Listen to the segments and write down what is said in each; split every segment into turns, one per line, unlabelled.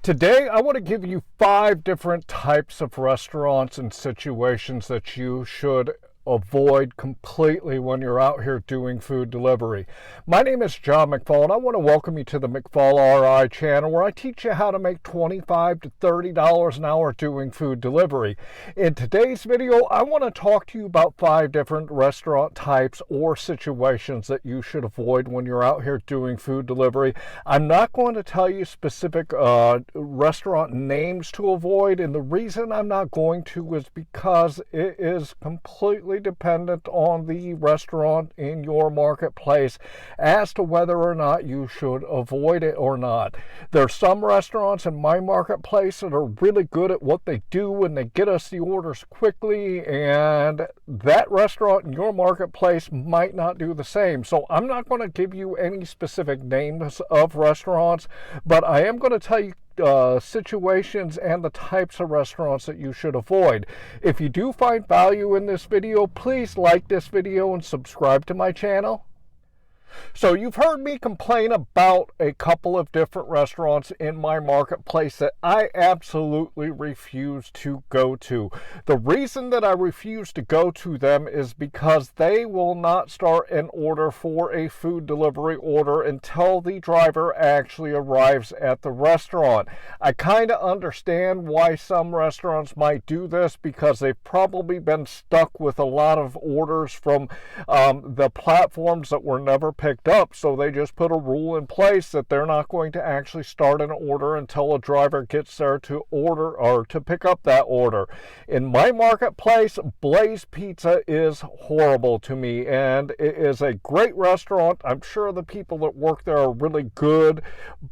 Today, I want to give you 5 different types of restaurants and situations that you should avoid completely when you're out here doing food delivery. My name is John McFall, and I want to welcome you to the McFallRI channel, where I teach you how to make $25 to $30 an hour doing food delivery. In today's video, I want to talk to you about 5 different restaurant types or situations that you should avoid when you're out here doing food delivery. I'm not going to tell you specific restaurant names to avoid, and the reason I'm not going to is because it is completely dependent on the restaurant in your marketplace as to whether or not you should avoid it or not. There are some restaurants in my marketplace that are really good at what they do and they get us the orders quickly, and that restaurant in your marketplace might not do the same. So I'm not going to give you any specific names of restaurants, but I am going to tell you situations and the types of restaurants that you should avoid. If you do find value in this video, please like this video and subscribe to my channel. So you've heard me complain about a couple of different restaurants in my marketplace that I absolutely refuse to go to. The reason that I refuse to go to them is because they will not start an order for a food delivery order until the driver actually arrives at the restaurant. I kind of understand why some restaurants might do this, because they've probably been stuck with a lot of orders from the platforms that were never picked up, so they just put a rule in place that they're not going to actually start an order until a driver gets there to order or to pick up that order. In my marketplace, Blaze Pizza is horrible to me, and it is a great restaurant. I'm sure the people that work there are really good,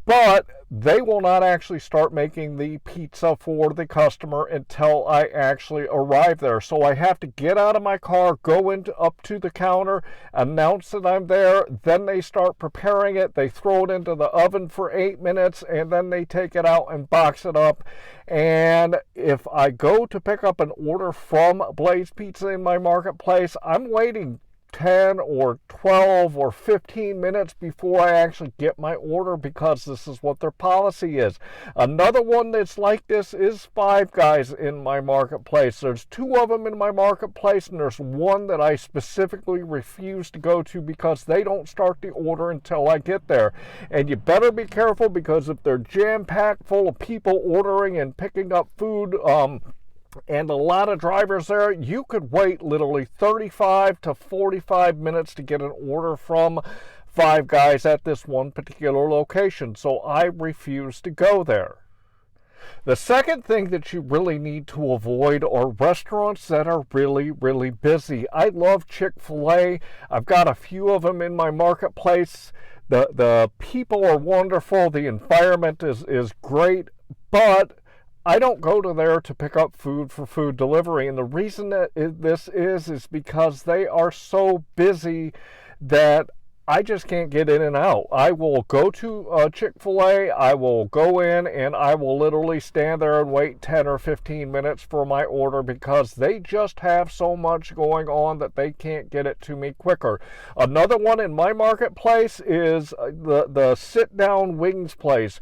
but they will not actually start making the pizza for the customer until I actually arrive there. So I have to get out of my car, go up to the counter, announce that I'm there, then they start preparing it, they throw it into the oven for 8 minutes, and then they take it out and box it up. And if I go to pick up an order from Blaze Pizza in my marketplace, I'm waiting 10 or 12 or 15 minutes before I actually get my order, because this is what their policy is. Another one that's like this is Five Guys in my marketplace. There's 2 of them in my marketplace, and there's one that I specifically refuse to go to because they don't start the order until I get there. And you better be careful, because if they're jam-packed full of people ordering and picking up food, and a lot of drivers there, you could wait literally 35 to 45 minutes to get an order from Five Guys at this one particular location. So I refuse to go there. The second thing that you really need to avoid are restaurants that are really, really busy. I love Chick-fil-A. I've got a few of them in my marketplace. The people are wonderful. The environment is great, but I don't go to there to pick up food for food delivery. And the reason that this is because they are so busy that I just can't get in and out. I will go to Chick-fil-A, I will go in, and I will literally stand there and wait 10 or 15 minutes for my order, because they just have so much going on that they can't get it to me quicker. Another one in my marketplace is the sit-down wings place.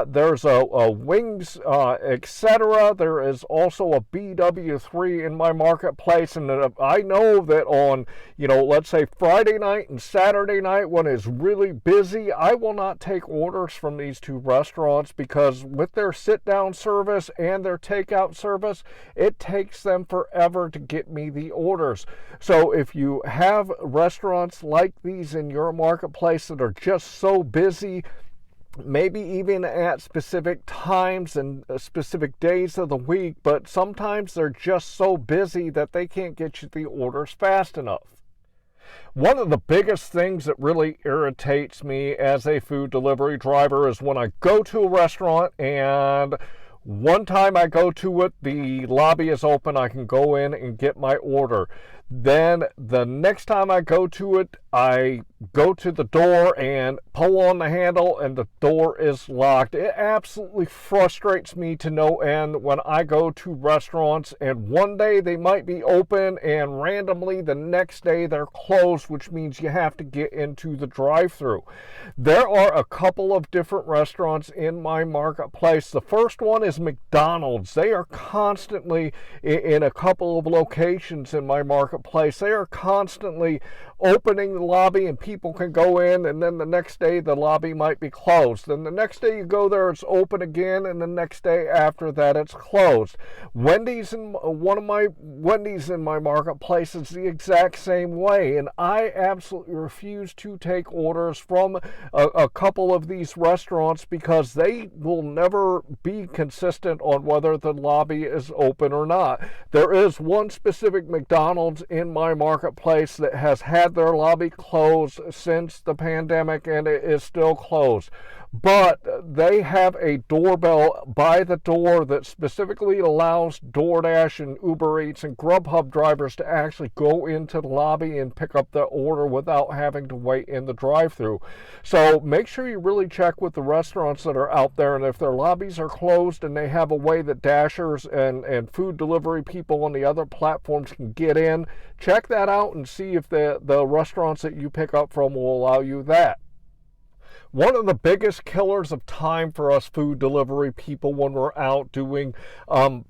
There's a Wings, etc. There is also a BW3 in my marketplace, and I know that on, let's say Friday night and Saturday night, when it's really busy, I will not take orders from these 2 restaurants, because with their sit-down service and their takeout service, it takes them forever to get me the orders. So if you have restaurants like these in your marketplace that are just so busy, maybe even at specific times and specific days of the week, but sometimes they're just so busy that they can't get you the orders fast enough. One of the biggest things that really irritates me as a food delivery driver is when I go to a restaurant, and one time I go to it, the lobby is open, I can go in and get my order. Then the next time I go to it, I go to the door and pull on the handle and the door is locked. It absolutely frustrates me to no end when I go to restaurants and one day they might be open and randomly the next day they're closed, which means you have to get into the drive-thru. There are a couple of different restaurants in my marketplace. The first one is McDonald's. They are constantly in a couple of locations in my marketplace. They are constantly opening the lobby and people can go in, and then the next day the lobby might be closed. Then the next day you go there, it's open again, and the next day after that it's closed. Wendy's in my marketplace is the exact same way, and I absolutely refuse to take orders from a couple of these restaurants because they will never be consistent on whether the lobby is open or not. There is one specific McDonald's in my marketplace that has had their lobby closed since the pandemic and it is still closed. But they have a doorbell by the door that specifically allows DoorDash and Uber Eats and GrubHub drivers to actually go into the lobby and pick up the order without having to wait in the drive-thru. So make sure you really check with the restaurants that are out there, and if their lobbies are closed and they have a way that dashers and food delivery people on the other platforms can get in, check that out and see if the restaurants that you pick up from will allow you that. One of the biggest killers of time for us food delivery people when we're out doing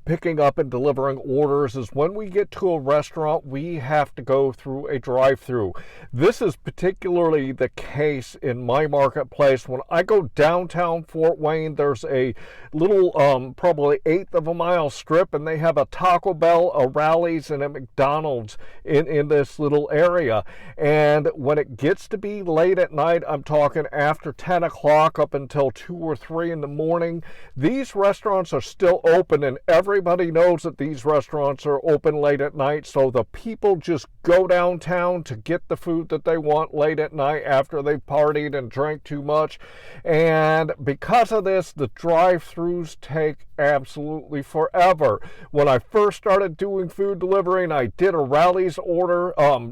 picking up and delivering orders is when we get to a restaurant, we have to go through a drive-thru. This is particularly the case in my marketplace. When I go downtown Fort Wayne, there's a little probably 1/8 of a mile strip, and they have a Taco Bell, a Rally's, and a McDonald's in this little area. And when it gets to be late at night, I'm talking after 10 o'clock up until 2 or 3 in the morning, these restaurants are still open, and everybody knows that these restaurants are open late at night, so the people just go downtown to get the food that they want late at night after they've partied and drank too much. And because of this, the drive-thrus take absolutely forever. When I first started doing food delivery and I did a Rally's order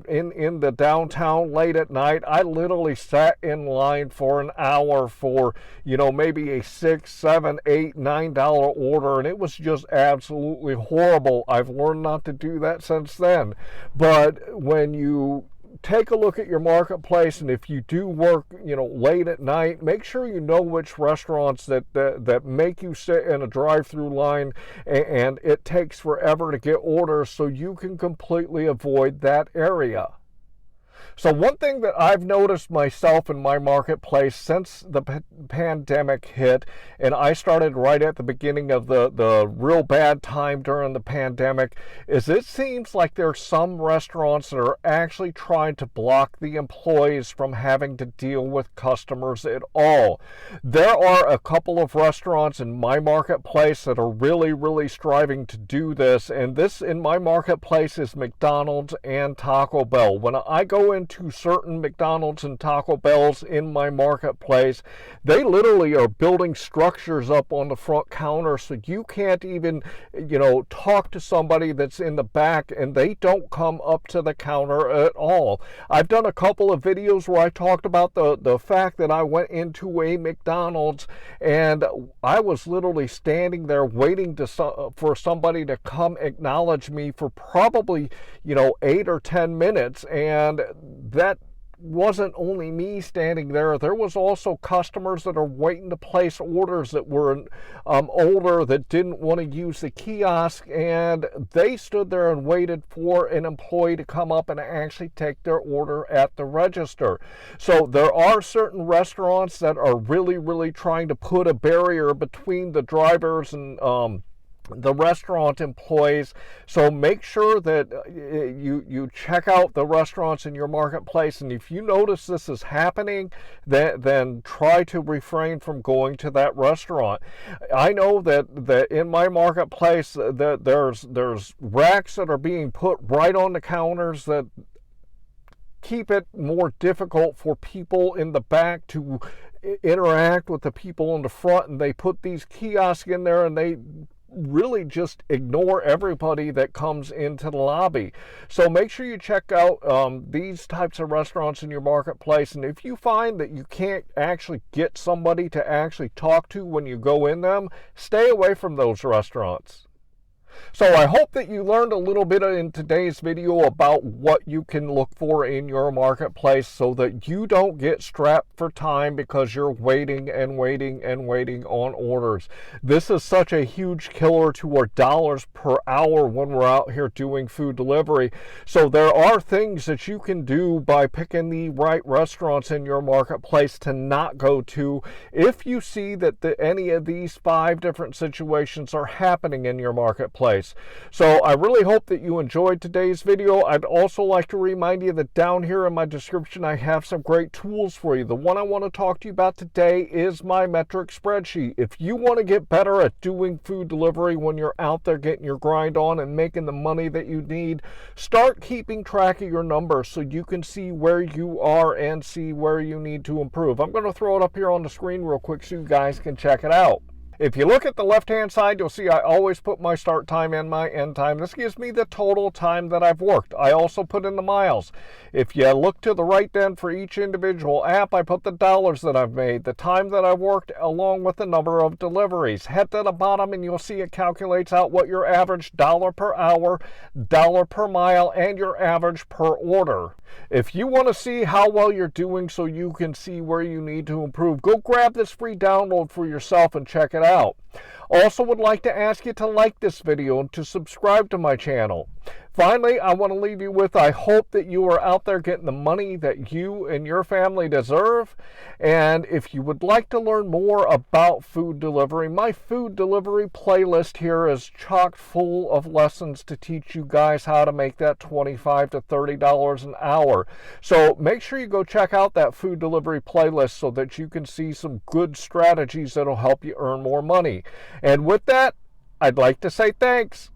in the downtown late at night, I literally sat in line for an hour for, maybe a $6, $7, $8, $9 order, and it was just absolutely horrible. I've learned not to do that since then. But when you take a look at your marketplace, and if you do work, late at night, make sure you know which restaurants that make you sit in a drive-through line and it takes forever to get orders, so you can completely avoid that area. So one thing that I've noticed myself in my marketplace since the pandemic hit, and I started right at the beginning of the real bad time during the pandemic, is it seems like there are some restaurants that are actually trying to block the employees from having to deal with customers at all. There are a couple of restaurants in my marketplace that are really, really striving to do this, and this in my marketplace is McDonald's and Taco Bell. When I go into certain McDonald's and Taco Bells in my marketplace, they literally are building structures up on the front counter so you can't even, talk to somebody that's in the back, and they don't come up to the counter at all. I've done a couple of videos where I talked about the fact that I went into a McDonald's and I was literally standing there waiting for somebody to come acknowledge me for probably 8 or 10 minutes, and that wasn't only me standing there. There was also customers that are waiting to place orders that were older, that didn't want to use the kiosk, and they stood there and waited for an employee to come up and actually take their order at the register. So there are certain restaurants that are really, really trying to put a barrier between the drivers and the restaurant employees. So make sure that you check out the restaurants in your marketplace, and if you notice this is happening, then try to refrain from going to that restaurant. I know that in my marketplace that there's racks that are being put right on the counters that keep it more difficult for people in the back to interact with the people in the front, and they put these kiosks in there and they really just ignore everybody that comes into the lobby. So make sure you check out these types of restaurants in your marketplace, and if you find that you can't actually get somebody to actually talk to when you go in them, stay away from those restaurants. So I hope that you learned a little bit in today's video about what you can look for in your marketplace so that you don't get strapped for time because you're waiting and waiting and waiting on orders. This is such a huge killer to our dollars per hour when we're out here doing food delivery. So there are things that you can do by picking the right restaurants in your marketplace to not go to if you see that any of these 5 different situations are happening in your marketplace. So I really hope that you enjoyed today's video. I'd also like to remind you that down here in my description I have some great tools for you. The one I want to talk to you about today is my metric spreadsheet. If you want to get better at doing food delivery when you're out there getting your grind on and making the money that you need, start keeping track of your numbers so you can see where you are and see where you need to improve. I'm going to throw it up here on the screen real quick so you guys can check it out. If you look at the left-hand side, you'll see I always put my start time and my end time. This gives me the total time that I've worked. I also put in the miles. If you look to the right then for each individual app, I put the dollars that I've made, the time that I've worked, along with the number of deliveries. Head to the bottom and you'll see it calculates out what your average dollar per hour, dollar per mile, and your average per order. If you want to see how well you're doing so you can see where you need to improve, go grab this free download for yourself and check it out. Also would like to ask you to like this video and to subscribe to my channel. Finally, I want to leave you with, I hope that you are out there getting the money that you and your family deserve. And if you would like to learn more about food delivery, my food delivery playlist here is chock full of lessons to teach you guys how to make that $25 to $30 an hour. So make sure you go check out that food delivery playlist so that you can see some good strategies that'll help you earn more money. And with that, I'd like to say thanks.